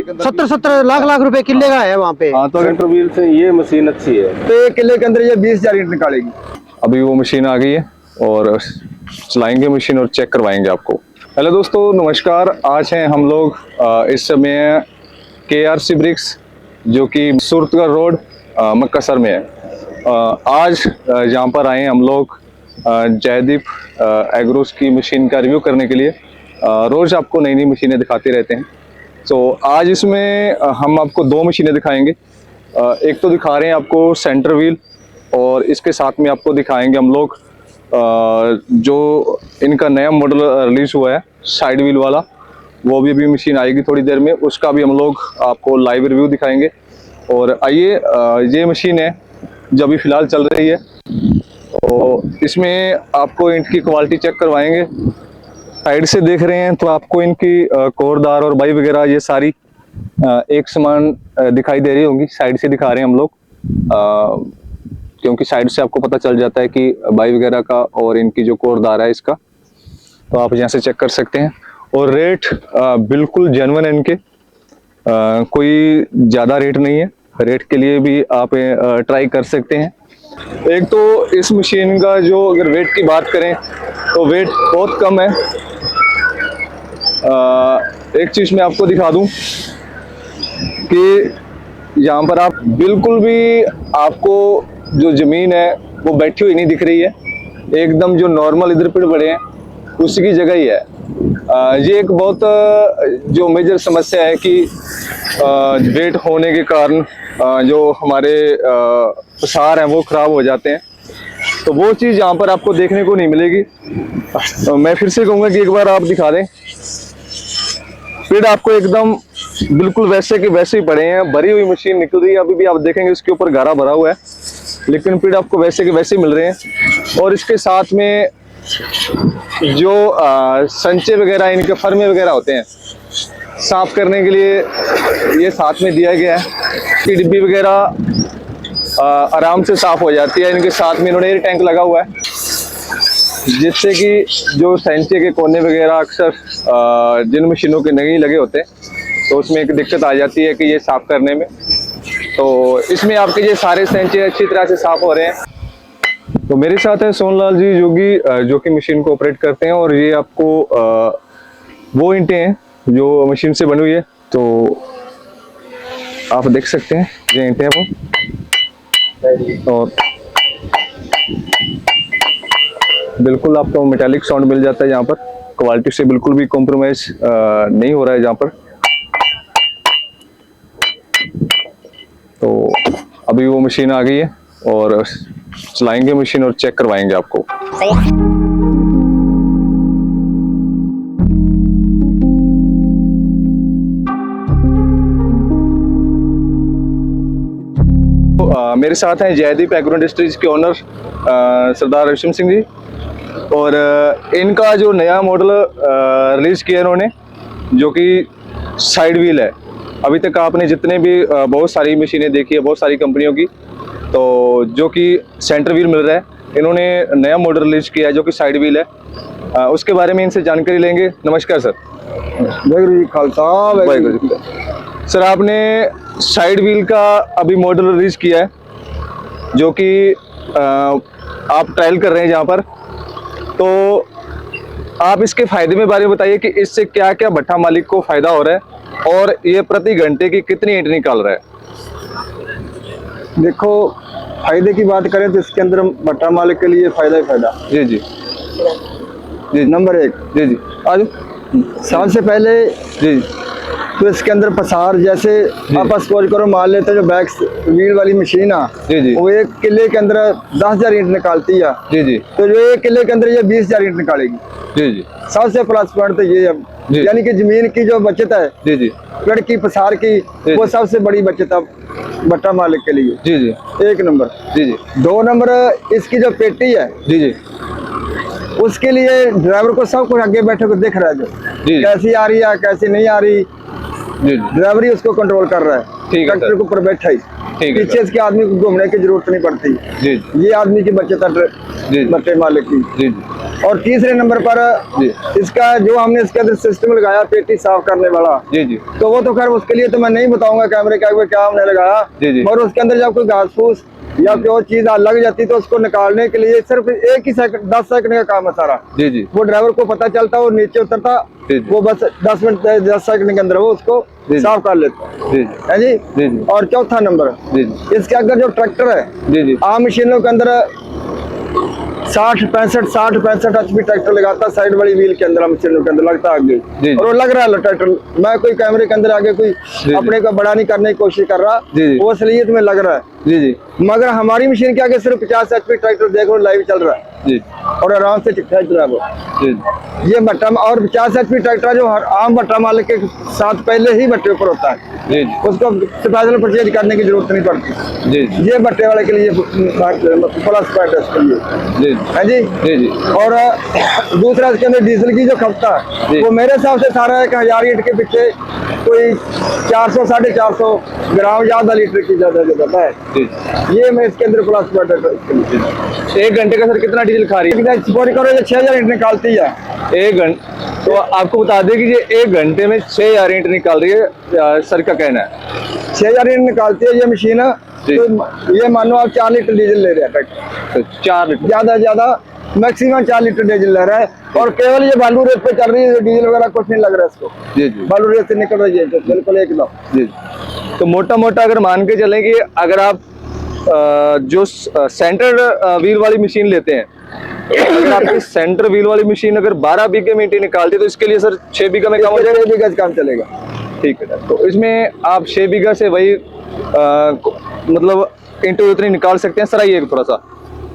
70 लाख लाख रुपए किले का है वहाँ पे। हाँ, तो सेंटर व्हील से ये मशीन अच्छी है, तो एक किले के अंदर ये 20,000 ईंट निकालेगी। अभी वो मशीन आ गई है और चलाएंगे मशीन और चेक करवाएंगे आपको। हेलो दोस्तों, नमस्कार। आज हैं हम लोग इस समय KRC ब्रिक्स, जो कि सूरतगढ़ रोड मक्कासर में है। आज यहाँ पर आए हम लोग जयदीप एग्रोस की मशीन का रिव्यू करने के लिए। रोज़ आपको नई नई मशीनें दिखाते रहते हैं। तो आज इसमें हम आपको दो मशीनें दिखाएंगे। एक तो दिखा रहे हैं आपको सेंटर व्हील, और इसके साथ में आपको दिखाएंगे हम लोग जो इनका नया मॉडल रिलीज हुआ है साइड व्हील वाला। वो भी अभी मशीन आएगी थोड़ी देर में, उसका भी हम लोग आपको लाइव रिव्यू दिखाएंगे। और आइए, ये मशीन है जो अभी फ़िलहाल चल रही है, तो इसमें आपको ईंट की क्वालिटी चेक करवाएंगे। साइड से देख रहे हैं तो आपको इनकी कोरदार और बाई वगैरह ये सारी एक समान दिखाई दे रही होंगी। साइड से दिखा रहे हैं हम लोग, क्योंकि साइड से आपको पता चल जाता है कि बाई वगैरह का और इनकी जो कोरदार है इसका, तो आप यहाँ से चेक कर सकते हैं। और रेट बिल्कुल जेन्युइन है इनके, कोई ज़्यादा रेट नहीं है। रेट के लिए भी आप ट्राई कर सकते हैं। एक तो इस मशीन का जो अगर वेट की बात करें तो वेट बहुत कम है। एक चीज़ मैं आपको दिखा दूं कि यहाँ पर आप बिल्कुल भी आपको जो ज़मीन है वो बैठी हुई नहीं दिख रही है। एकदम जो नॉर्मल इधर पेड़ बड़े हैं उसी की जगह ही है। ये एक बहुत जो मेजर समस्या है कि वेट होने के कारण जो हमारे पसार हैं वो ख़राब हो जाते हैं, तो वो चीज़ यहाँ पर आपको देखने को नहीं मिलेगी। मैं फिर से कहूँगा कि एक बार आप दिखा दें। पेड़ आपको एकदम बिल्कुल वैसे के वैसे ही पड़े हैं, भरी हुई मशीन निकल रही है। अभी भी आप देखेंगे इसके ऊपर गारा भरा हुआ है, लेकिन पेड़ आपको वैसे के वैसे ही मिल रहे हैं। और इसके साथ में जो संचे वगैरह, इनके फर्मे वगैरह होते हैं साफ करने के लिए ये साथ में दिया गया है कि डिब्बी वगैरह आराम से साफ हो जाती है। इनके साथ में इन्होंने एयर टैंक लगा हुआ है, जिससे कि जो संचे के कोने वगैरह अक्सर जिन मशीनों के नहीं लगे होते तो उसमें एक दिक्कत आ जाती है कि ये साफ करने में। तो इसमें आपके ये सारे संचे अच्छी तरह से साफ हो रहे हैं। तो मेरे साथ है सोनलाल जी जोगी, जो कि मशीन को ऑपरेट करते हैं। और ये आपको वो ईंटें हैं जो मशीन से बनी हुई है, तो आप देख सकते हैं ये ईंटें हैं वो। और बिल्कुल आपको मेटालिक साउंड मिल जाता है यहाँ पर। क्वालिटी से बिल्कुल भी कॉम्प्रोमाइज नहीं हो रहा है यहाँ पर। तो अभी वो मशीन आ गई है और चलाएंगे मशीन और चेक करवाएंगे आपको। मेरे साथ हैं जयदीप एग्रो इंडस्ट्रीज के ओनर सरदार रविशंकर सिंह जी। और इनका जो नया मॉडल रिलीज किया इन्होंने, जो कि साइड व्हील है। अभी तक आपने जितने भी बहुत सारी मशीनें देखी है बहुत सारी कंपनियों की, तो जो कि सेंटर व्हील मिल रहा है, इन्होंने नया मॉडल रिलीज किया है जो कि साइड व्हील है। उसके बारे में इनसे जानकारी लेंगे। नमस्कार सर। वाहिगुरू जी खालसा वाहिगुरू जी। सर, आपने साइड व्हील का अभी मॉडल रिलीज किया है, जो कि आप ट्रायल कर रहे हैं यहाँ पर, तो आप इसके फायदे में बारे में बताइए कि इससे क्या क्या भट्ठा मालिक को फायदा हो रहा है और ये प्रति घंटे की कितनी ईंट निकाल रहा है। देखो, फायदे की बात करें तो इसके अंदर भट्ठा मालिक के लिए फायदा ही फायदा। जी जी जी। नंबर 1, जी जी आज सबसे पहले जी तो इसके अंदर पसार, जैसे आप सपोज करो मान लेते हैं जो बैक व्हील वाली मशीन है जी जी वो एक किले के अंदर 10,000 ईंट निकालती है। जी जी। तो जो एक किले के अंदर ये 20,000 ईंट निकालेगी। जी जी। सबसे प्लस पॉइंट तो ये है, यानी कि जमीन की जो बचत है, जी जी, पेड़ की पसार की, वो सबसे बड़ी बचत है भट्ठा मालिक के लिए। जी जी। 1 नंबर। जी जी। 2 नंबर, इसकी जो पेटी है जी जी, उसके लिए ड्राइवर को सब कुछ आगे बैठे को दिख रहा है, जो कैसी आ रही है कैसी नहीं आ रही, जी ड्राइवर ही उसको कंट्रोल कर रहा है। ठीक है, ट्रैक्टर के ऊपर बैठा ही, पीछे इसके आदमी को घूमने की जरूरत नहीं पड़ती। जी, ये आदमी की बचत है भट्ठे मालिक की। जी। और तीसरे नंबर पर इसका जो हमने इसके अंदर सिस्टम लगाया पेटी साफ करने वाला, जी जी तो वो तो खैर उसके लिए तो मैं नहीं बताऊंगा कैमरे के आगे क्या हमने लगाया। जी जी। और उसके अंदर जब कोई घास फूस या कोई और चीज लग जाती तो उसको निकालने के लिए सिर्फ एक ही सेकंड 10 सेकंड का काम है सारा। जी जी वो ड्राइवर को पता चलता, वो नीचे उतरता, वो बस 10 मिनट 10 सेकंड के अंदर वो उसको साफ कर लेता जी है जी। जी जी। और चौथा नंबर, जी जी इसके अंदर जो ट्रैक्टर है, जी जी आम मशीनों के अंदर 60-65 HP ट्रैक्टर लगाता है साइड वाली व्हील के अंदर, मशीनों के अंदर लगता है आगे, जी। और वो लग रहा है ट्रैक्टर। मैं कोई कैमरे के अंदर आगे कोई अपने को बड़ा नहीं करने की कोशिश कर रहा, जी। वो असलियत में लग रहा है जी जी मगर हमारी मशीन के आगे सिर्फ 50 HP ट्रैक्टर देखो लाइव चल रहा है जी और आराम से खींच रहा है वो। जी ये भट्टा और 50 HP ट्रैक्टर जो हर आम भट्टा मालिक के साथ पहले ही भट्टे ऊपर होता है, जी उसको स्पेशल परचेज करने की जरूरत नहीं पड़ती। जी ये भट्टे वाले के लिए प्लस पॉइंट है इसके लिए, जी है जी। जी जी और दूसरा इसके अंदर डीजल की जो खपता है वो मेरे हिसाब से सारा 1000 लीटर के पीछे कोई 400-450 ग्राम ज्यादा लीटर की ज्यादा जरूरत है। जी। ये मैं इसके अंदर प्लस पॉइंट है। 1 घंटे का सर कितना डीजल खा रही है? पूरी करो ये 6000 लीटर निकालती है 1 घंटे। तो आपको बता दें कि ये 1 घंटे में 6000 ईंट निकाल रही है, सर का कहना है। 6000 लीटर निकालती है ये मशीन। तो ये मानो आप 4 लीटर डीजल ले रहे हैं ट्रैक्टर, 4 लीटर ज्यादा से ज्यादा मैक्सिमम 4 लीटर डीजल ले रहा है। और केवल ये बालू रेत पे चल रही है, डीजल वगैरह कुछ नहीं लग रहा है इसको। जी जी बालू रेत से निकल रही है तो बिल्कुल एकदम। जी। तो मोटा मोटा अगर मान के चलें कि अगर आप जो सेंटर व्हील वाली मशीन लेते हैं, अगर आपकी सेंटर व्हील वाली मशीन अगर 12 बीघे में ईंटें निकालती है तो इसके लिए सर 6 बीघा में काम हो जाएगा? 6 बीघा काम चलेगा। ठीक है सर। तो इसमें आप 6 बीघा से वही मतलब ईंटें उतनी निकाल सकते हैं। सर आइए थोड़ा सा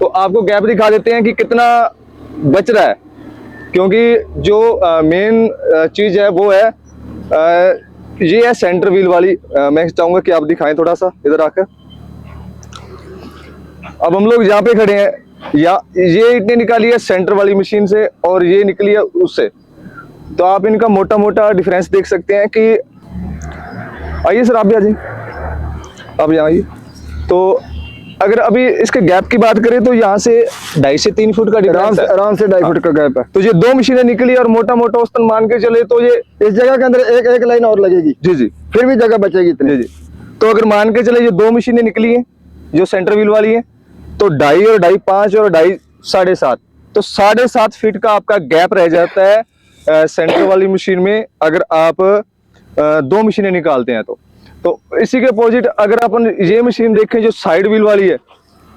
तो आपको गैप दिखा देते हैं कि कितना बच रहा है, क्योंकि जो मेन चीज है वो है ये है सेंटर व्हील वाली। मैं चाहूंगा कि आप दिखाएं थोड़ा सा इधर आकर। अब हम लोग यहाँ पे खड़े हैं, या ये ईंटें निकाली है सेंटर वाली मशीन से और ये निकली है उससे, तो आप इनका मोटा मोटा डिफरेंस देख सकते हैं कि आइए सर आप भी आ जाइए, आप यहाँ आइए। तो अगर अभी इसके गैप की बात करें तो यहाँ से 2.5 से 3 फुट का डिफरेंस है, आराम से 2.5 फुट का गैप है। तो ये 2 मशीनें निकली और मोटा मोटा औसतन मान के चले तो ये इस जगह के अंदर एक लाइन और लगेगी। जी जी फिर भी जगह बचेगी इतनी। जी जी। तो अगर मान के चले ये 2 मशीनें निकली हैं जो सेंटर व्हील वाली है, तो 2.5 और 2.5 5 और 2.5 7.5, तो 7.5 फीट का आपका गैप रह जाता है सेंटर वाली मशीन में अगर आप 2 मशीनें निकालते हैं। तो इसी के अपोजिट अगर अपन ये मशीन देखें जो साइड व्हील वाली है,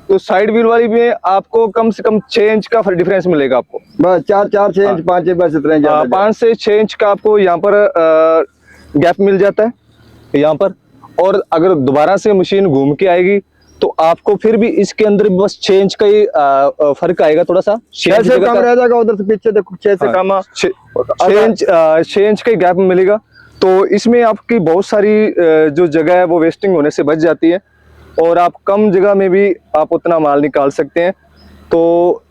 तो साइड व्हील वाली में आपको कम से कम 6 इंच का डिफरेंस मिलेगा आपको। बस 4-6 इंच 5 इंच बस इतना ही ज्यादा। 5 से 6 इंच का आपको यहाँ पर गैप मिल जाता है यहाँ पर। और अगर दोबारा से मशीन घूम के आएगी तो आपको फिर भी इसके अंदर बस 6 इंच का ही फर्क आएगा, थोड़ा सा 6 से कम रह जाएगा। उधर से पीछे देखो 6 से कम 6 इंच का गैप मिलेगा। तो इसमें आपकी बहुत सारी जो जगह है वो वेस्टिंग होने से बच जाती है और आप कम जगह में भी आप उतना माल निकाल सकते हैं। तो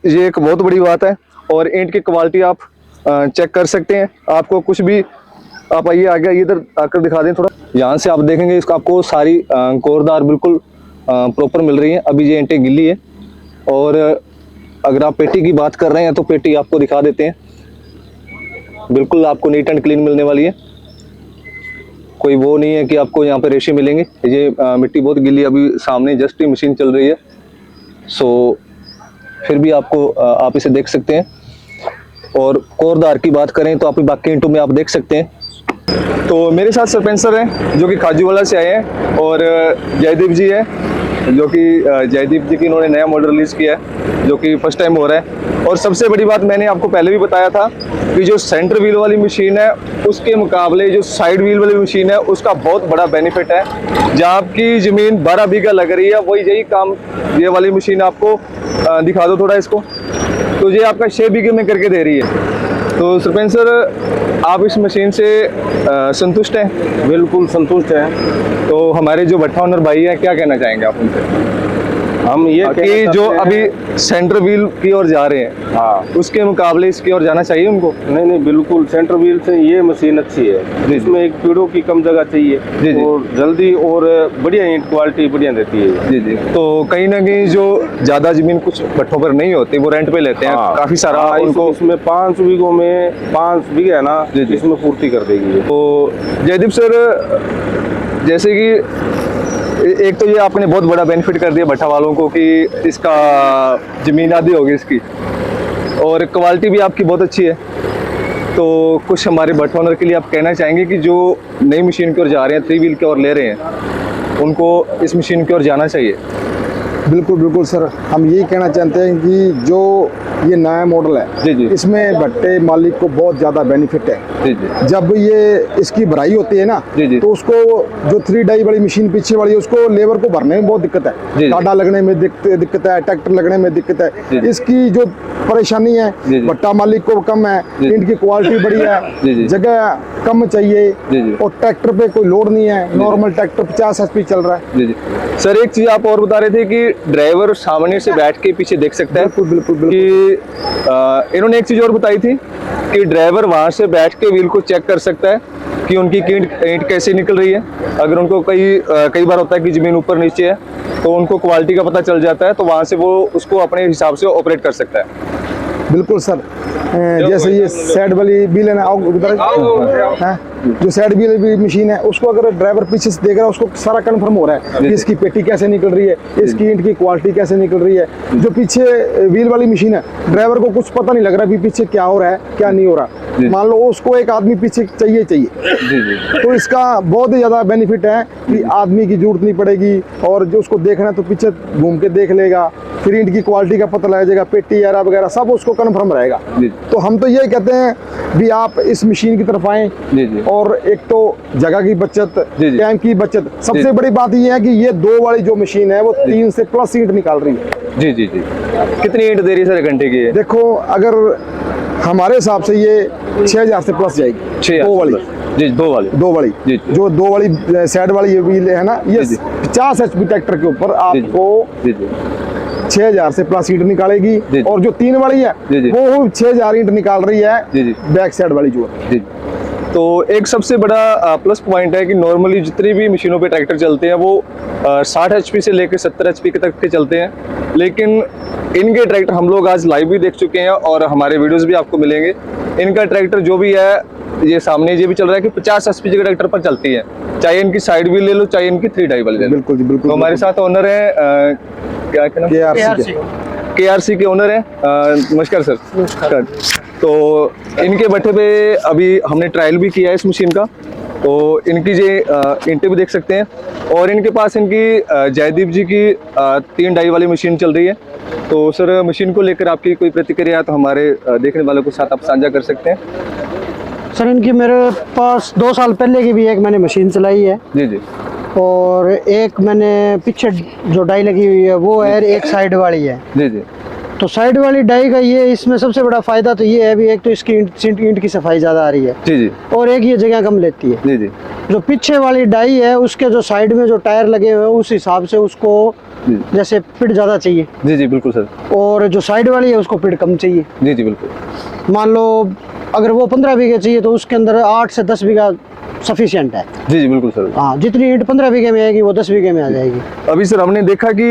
ये एक बहुत बड़ी बात है। और ईंट की क्वालिटी आप चेक कर सकते हैं। आपको कुछ भी आप आइए आगे इधर आकर दिखा दें थोड़ा। यहाँ से आप देखेंगे इसको आपको सारी कोरदार बिल्कुल प्रॉपर मिल रही है। अभी ये ईंटें गिल्ली है। और अगर आप पेटी की बात कर रहे हैं तो पेटी आपको दिखा देते हैं, बिल्कुल आपको नीट एंड क्लीन मिलने वाली है। कोई वो नहीं है कि आपको यहाँ पे रेशे मिलेंगे। ये मिट्टी बहुत गिल्ली, अभी सामने जस्ट ही मशीन चल रही है। सो फिर भी आपको आप इसे देख सकते हैं। और कोरदार की बात करें तो आप बाकी ईंटों में आप देख सकते हैं। तो मेरे साथ सरपंच सर हैं जो कि खाजूवाला से आए हैं, और जयदीप जी है जो कि जयदीप जी की इन्होंने नया मॉडल रिलीज किया है जो कि फर्स्ट टाइम हो रहा है। और सबसे बड़ी बात मैंने आपको पहले भी बताया था कि जो सेंटर व्हील वाली मशीन है उसके मुकाबले जो साइड व्हील वाली मशीन है उसका बहुत बड़ा बेनिफिट है। जहाँ आपकी ज़मीन 12 बीघा लग रही है वही यही काम ये वाली मशीन आपको दिखा दो थोड़ा इसको, तो ये आपका 6 बीघे में करके दे रही है। तो सरपंच सर आप इस मशीन से संतुष्ट हैं? बिल्कुल संतुष्ट हैं। तो हमारे जो भट्टा ओनर भाई हैं क्या कहना चाहेंगे आप उनसे? हम ये कहना कि जो चाहते हैं- अभी सेंटर व्हील की ओर जा रहे हैं हाँ उसके मुकाबले इसकी ओर जाना चाहिए उनको? नहीं नहीं बिल्कुल सेंटर व्हील से ये मशीन अच्छी है। इसमें एक पीड़ों की कम जगह जी, चाहिए जी। और जल्दी और बढ़िया ईंट क्वालिटी बढ़िया देती है। जी जी। तो कहीं ना कहीं जो ज्यादा जमीन कुछ भट्टों पर नहीं होती वो रेंट पे लेते हैं, हाँ, काफी सारा हाँ, उनको। इसमें 5 बीघों में 5 बीघे है ना, जी, जी। इसमें पूर्ति कर देगी ये। तो जयदीप सर, जैसे कि एक तो ये आपने बहुत बड़ा बेनिफिट कर दिया भट्टा वालों को कि इसका जमीन आधी होगी इसकी, और क्वालिटी भी आपकी बहुत अच्छी है। तो कुछ हमारे भट्ट ओनर के लिए आप कहना चाहेंगे कि जो नई मशीन की ओर जा रहे हैं, 3 व्हील की ओर ले रहे हैं, उनको इस मशीन की ओर जाना चाहिए? बिल्कुल बिल्कुल सर, हम यही कहना चाहते हैं कि जो ये नया मॉडल जी, है जी। इसमें भट्टे मालिक को बहुत ज़्यादा बेनिफिट है। जी जी जब ये इसकी भराई होती है ना, जी, जी। तो उसको जो 3 डाई वाली मशीन पीछे वाली है उसको लेबर को भरने में बहुत दिक्कत जी, है, जी। कांटा लगने में दिक्कत है, ट्रैक्टर लगने में दिक्कत जी, है। जी। इसकी जो परेशानी है जी, जी। भट्टा मालिक को कम है, जी। ईंट की क्वालिटी बढ़िया जी, जी। है, जगह कम चाहिए, जी, जी। और ट्रैक्टर पे कोई लोड नहीं है, नॉर्मल ट्रैक्टर 50 HP चल रहा है। जी जी। सर एक चीज आप और बता रहे थे कि ड्राइवर सामने से बैठ के पीछे देख सकता है। बिल्कुल बिल्कुल बिल्कुल। कि इन्होंने एक चीज और बताई थी कि ड्राइवर वहां से बैठ के व्हील को चेक कर सकता है कि उनकी ईंट कैसे निकल रही है। अगर उनको कई बार होता है कि जमीन ऊपर नीचे है तो उनको क्वालिटी का पता चल जाता है, तो वहां से वो उसको अपने हिसाब से ऑपरेट कर सकता है। बिल्कुल सर, जैसे ये साइड वाली व्हील है ना, हाँ, जो साइड व्हील भी मशीन है उसको अगर ड्राइवर पीछे से देख रहा है उसको सारा कंफर्म हो रहा है कि इसकी पेटी कैसे निकल रही है, इसकी ईंट की क्वालिटी कैसे निकल रही है। जो पीछे व्हील वाली मशीन है ड्राइवर को कुछ पता नहीं लग रहा भी पीछे क्या हो रहा है क्या नहीं हो रहा। मान लो उसको एक आदमी पीछे चाहिए जी जी। तो इसका बहुत ही ज्यादा बेनिफिट है कि आदमी की जरूरत नहीं पड़ेगी, और जो उसको देखना है तो पीछे घूम के देख लेगा, फिर ईंट की क्वालिटी का पता लग जाएगा, पेटी यारा वगैरह सब उसको कंफर्म रहेगा। जी। तो हम तो ये कहते हैं भी आप इस मशीन की तरफ आए, जी जी। और एक तो जगह की बचत, जी, जी। टाइम की बचत, जी। सबसे बड़ी बात ये है कि ये 2 वाली जो मशीन है वो 3 से प्लस ईंट निकाल रही है। जी जी जी। कितनी ईंट दे रही है सर घंटे की? देखो अगर हमारे हिसाब से ये 6000 से प्लस जाएगी। 6 2 वाली, जी 2 वाली। 2 वाली जी, जी। जो 2 वाली साइड वाली ये व्हील है ना, ये जी, जी। 50 HP ट्रैक्टर के ऊपर जी, जी। आपको जी जी 6000 से प्लस ईंट निकालेगी। जी, जी। और जो 3 वाली है जी, जी। वो 6000 ईंट निकाल रही है, जी, जी। बैक साइड वाली जो है। जी। तो एक सबसे बड़ा प्लस पॉइंट है कि नॉर्मली जितनी भी मशीनों पे ट्रैक्टर चलते हैं वो 60 HP से लेकर 70 HP तक के चलते हैं, लेकिन इनके ट्रैक्टर हम लोग आज लाइव भी देख चुके हैं और हमारे वीडियोस भी आपको मिलेंगे। इनका ट्रैक्टर जो भी है, ये सामने ये भी चल रहा है कि 50 HP के ट्रैक्टर पर चलती है, चाहे इनकी साइड व्हील ले लो चाहे इनकी 3 डाई वाली ले लो। बिल्कुल जी, बिल्कुल। तो हमारे साथ ओनर है क्या नाम? KRC के। KRC के ओनर हैं। नमस्कार सर। नमस्कार। तो इनके भट्टे पे अभी हमने ट्रायल भी किया है इस मशीन का, तो इनकी ये ईंटें भी देख सकते हैं, और इनके पास इनकी जयदीप जी की 3 डाई वाली मशीन चल रही है। तो सर मशीन को लेकर आपकी कोई प्रतिक्रिया तो हमारे देखने वालों के साथ आप साझा कर सकते हैं? सर इनकी मेरे पास 2 साल पहले की भी एक मैंने मशीन चलाई है, जी जी। और एक मैंने पीछे जो डाई लगी हुई है वो है, एक साइड वाली है। जी जी। तो साइड वाली डाई का ये इसमें सबसे बड़ा फायदा तो ये है भी, एक तो इसकी ईंट की सफाई ज़्यादा आ रही है, जी जी। और एक ये जगह कम लेती है। जी जी। जो पीछे वाली डाई है उसके जो साइड में जो टायर लगे हुए हैं उस हिसाब से उसको जी। जैसे पिट ज़्यादा चाहिए, जी जी बिल्कुल सर। और जो साइड वाली है उसको पिट कम चाहिए। जी जी बिल्कुल। मान लो अगर वो 15 बीघे चाहिए तो उसके अंदर 8 से 10 बीघा सफिशिएंट है। जी जी बिल्कुल सर। हाँ, जितनी ईंट 15 बीघे में आएगी वो 10 बीघे में आ जाएगी। अभी सर हमने देखा कि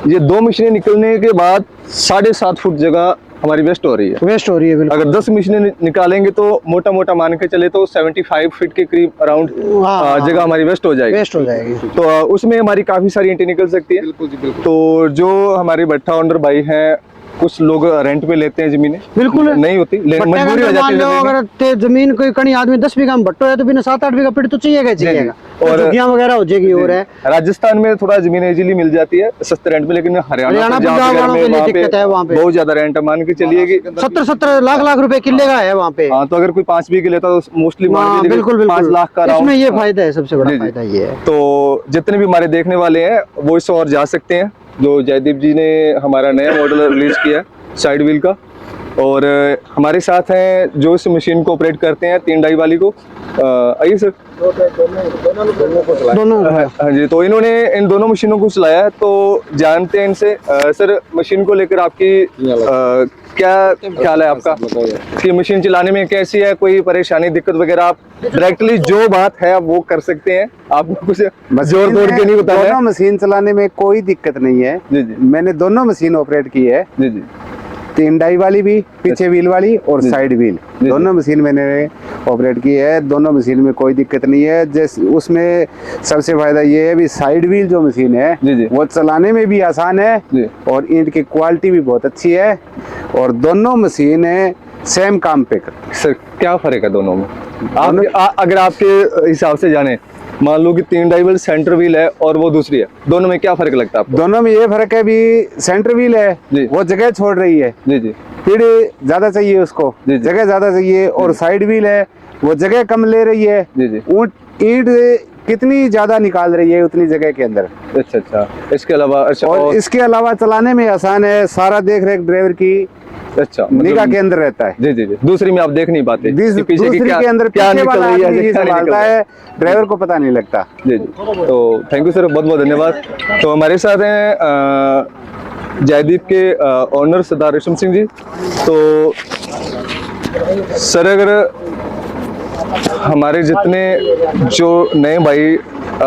ये 2 मशीनें निकलने के बाद 7.5 फुट जगह हमारी वेस्ट हो रही है। वेस्ट हो रही है बिल्कुल। अगर 10 मशीनें निकालेंगे तो मोटा मोटा मान के चले तो 75 फीट के करीब अराउंड हाँ, जगह हमारी वेस्ट हो जाएगी। वेस्ट हो जाएगी। तो उसमें हमारी काफी सारी ईंटें निकल सकती है। बिल्कुल जी, बिल्कुल। तो जो हमारे भट्टा ओनर भाई हैं, कुछ लोग रेंट पे लेते हैं जमीनें, बिल्कुल नहीं होती मजबूरी हो जाती मान है लो जमीन में। अगर जमीन कोई कहीं आदमी 10 बीघा में भट्टो है तो बिना 7-8 बीघा पिट तो चाहिएगा चाहिएगा, और झुग्गियां वगैरह हो जाएगी। और है राजस्थान में थोड़ा जमीन इजीली मिल जाती है सस्ते रेंट में, लेकिन हरियाणा पंजाब पंजाब वालों के लिए दिक्कत है वहाँ पे। बहुत ज्यादा रेंट मान के चलिए कि 70 लाख रुपए किले का है वहाँ पे। हाँ, तो अगर कोई 5 बीघे लेता तो मोस्टली मान हाँ, के चलिए बिल्कुल 5 लाख का इसमें राउंड। ये फायदा है, सबसे बड़ा जी, जी। फायदा ये है। तो जितने भी हमारे देखने वाले हैं वो इस और जा सकते हैं। जो जयदीप जी ने हमारा नया मॉडल रिलीज किया है साइड व्हील का, और हमारे साथ हैं जो इस मशीन को ऑपरेट करते हैं 3 डाई वाली को। आइए सर। दोनों हाँ जी, तो इन्होंने इन दोनों मशीनों को चलाया है, तो जानते हैं इनसे। सर, मशीन को लेकर आपकी क्या ख्याल है आपका कि मशीन चलाने में कैसी है? कोई परेशानी, दिक्कत वगैरह? आप डायरेक्टली जो बात है आप वो कर सकते हैं, आपको कुछ जोर तोड़ के नहीं बताना है। दोनों मशीन चलाने में कोई दिक्कत नहीं है जी जी मैंने दोनों मशीन ऑपरेट की है, जी जी 3 डाई वाली भी, पीछे व्हील वाली और जी। साइड व्हील, जी। दोनों मशीन मैंने ऑपरेट की है। दोनों मशीन में कोई दिक्कत नहीं है। जैसे उसमें सबसे फायदा ये है भी साइड व्हील जो मशीन है जी जी वो चलाने में भी आसान है जी। और ईंट की क्वालिटी भी बहुत अच्छी है और दोनों मशीन सेम काम पे करती सर, क्या फर्क है दोनों में? अगर आपके हिसाब से जाने, मान लो कि 3 डाई वाली सेंटर व्हील है और वो दूसरी है, दोनों में क्या फर्क लगता है आपको? दोनों में ये फर्क है भी सेंटर व्हील है जी। वो जगह छोड़ रही है, जी जी स्पीड ज्यादा चाहिए उसको, जी, जी। जगह ज्यादा चाहिए, और साइड व्हील है वो जगह कम ले रही है। जी जी। ईंट कितनी ज्यादा निकाल रही है उतनी जगह के अंदर। अच्छा अच्छा। इसके अलावा अच्छा और इसके अलावा चलाने में आसान है, सारा देख रेख ड्राइवर की अच्छा निगाह के अंदर रहता है। जी जी जी। दूसरी में आप देख नहीं पाते कि पीछे दूसरी की क्या के अंदर क्या पीछे निकल वाला रही है, आदमी ही क्या नहीं निकल संभालता रहा है। है, ड्राइवर को पता नहीं लगता। जी जी। तो थैंक यू सर, बहुत बहुत धन्यवाद। तो हमारे साथ हैं जयदीप के ओनर सरदार रेशम सिंह जी। तो सर, अगर हमारे जितने जो नए भाई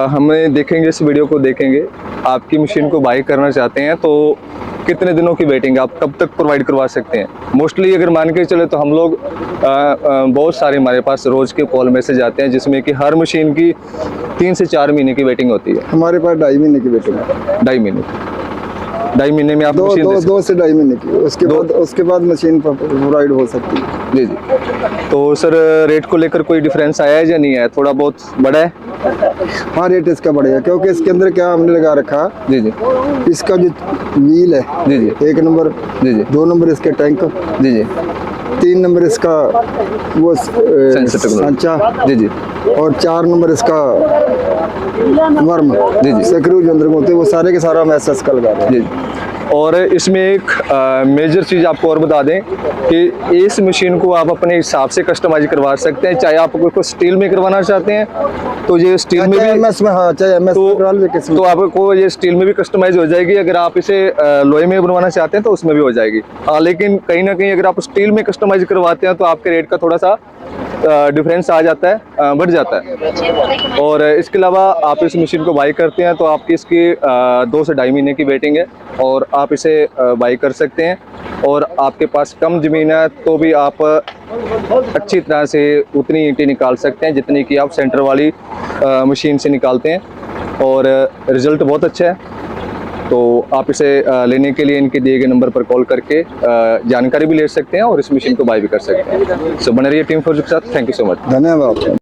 हमें देखेंगे, इस वीडियो को देखेंगे, आपकी मशीन को बाई करना चाहते हैं, तो कितने दिनों की वेटिंग आप कब तक प्रोवाइड करवा सकते हैं? मोस्टली अगर मान के चले तो हम लोग बहुत सारे हमारे पास रोज के कॉल मैसेज आते हैं जिसमें कि हर मशीन की 3 से 4 महीने की वेटिंग होती है। हमारे पास 2.5 महीने की वेटिंग है। 2.5 महीने 2.5 महीने में आप मशीन दे सकते हैं। 2 से 2.5 महीने की, उसके बाद मशीन प्रोवाइड हो सकती है। जी जी। तो सर, रेट को लेकर कोई डिफरेंस आया है या नहीं आया? थोड़ा बहुत बड़ा है? हाँ, रेट इसका बढ़ेगा क्योंकि इसके अंदर क्या हमने लगा रखा, जी जी इसका जो व्हील है जी जी 1 नंबर, जी जी 2 नंबर इसके टैंक, जी जी 3 नंबर इसका वो सांचा, जी जी और 4 नंबर इसका वर्म, जी जी स्क्रू जो अंदर में होते हैं वो सारे के सारा हम एसएस का लगा रहे हैं। जी। और इसमें एक मेजर चीज़ आपको और बता दें कि इस मशीन को आप अपने हिसाब से कस्टमाइज करवा सकते हैं। चाहे आप कोई स्टील में करवाना चाहते हैं तो ये स्टील में भी, एमएस में, हाँ चाहे एमएस तो आपको ये स्टील में भी कस्टमाइज हो जाएगी। अगर आप इसे लोहे में बनवाना चाहते हैं तो उसमें भी हो जाएगी। लेकिन कहीं ना कहीं अगर आप स्टील में कस्टमाइज करवाते हैं तो आपके रेट का थोड़ा सा डिफरेंस आ जाता है, बढ़ जाता है। और इसके अलावा आप इस मशीन को बाई करते हैं तो आपकी इसकी 2 से 2.5 महीने की वेटिंग है और आप इसे बाई कर सकते हैं। और आपके पास कम ज़मीन है तो भी आप अच्छी तरह से उतनी ईंटें निकाल सकते हैं जितनी कि आप सेंटर वाली मशीन से निकालते हैं, और रिज़ल्ट बहुत अच्छा है। तो आप इसे लेने के लिए इनके दिए गए नंबर पर कॉल करके जानकारी भी ले सकते हैं और इस मशीन को बाई भी कर सकते हैं। सो बने रहिए टीम फोर्ज के साथ। Thank you so much. धन्यवाद।